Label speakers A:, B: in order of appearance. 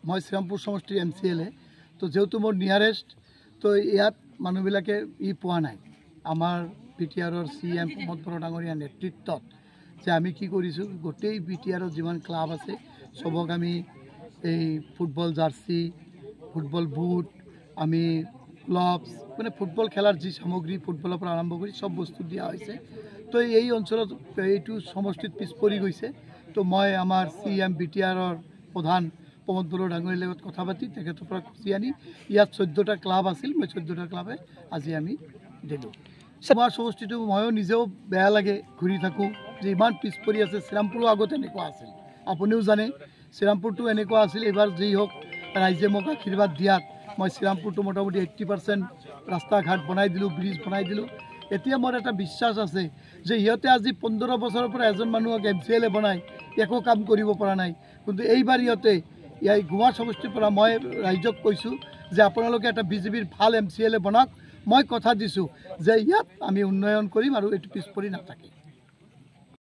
A: मैं श्रीरामपुर समष्टिर MCLA तो जेहेतु मोर नियारेस्ट तो इयात मानुबिलाके पोৱা নাই आमार PTRर CM प्रमोद बरा डांगरिया नेतृत्वत जे आमी कि करिछु गोटेई PTRर जिमान क्लाब आछे सबक आमी फुटबल जार्सी फुटबल बुट आमी ग्लभस माने फुटबल खेलार जी सामग्री फुटबलर पर आरम्भ करी सब बस्तु दिया होइसे तो এই অঞ্চলত এইটো সমষ্টিত পিছ পৰি গৈছে तो मैं आमार CM BTRर प्रधान प्रमोद बरा डांगरियार লগত কথা পাতি তেখেতৰ পৰা খুঁজি আনি ইয়াত 14টা ক্লাব আছিল मैं 14টা ক্লাবে আজি আমি দিলো আমাৰ সমষ্টিটো ময়ো নিজেও বেয়া লাগে ঘূৰি থাকোঁ যে ইমান পিছ পৰি আছে শ্ৰীৰামপুৰো আগতে এনেকুৱা আছিল আপুনিও জানে শ্ৰীৰামপুৰটো এনেকুৱা আছিল এবাৰ যি হওক ৰাইজে মোক আশীৰ্বাদ দিয়াত মই শ্ৰীৰামপুৰটো মোটামুটি 80% ৰাস্তা ঘাট বনাই দিলোঁ ব্ৰিজ বনাই দিলোঁ এতিয়া মোৰ এটা বিশ্বাস আছে যে ইহঁতে আজি 15 বছৰৰ পৰা এজন মানুহক MCLA বনাই একো কাম কৰিব পৰা নাই কিন্তু এইবাৰ ইহঁতে এই গোৱা সমষ্টিৰ পৰা মই ৰাইজক কৈছোঁ যে আপোনালোকে এটা বিজেপিৰ ভাল MCLA বনাওক মই কথা দিছোঁ যে ইয়াত আমি উন্নয়ন কৰিম আৰু এইটো পিছ পৰি নাথাকে।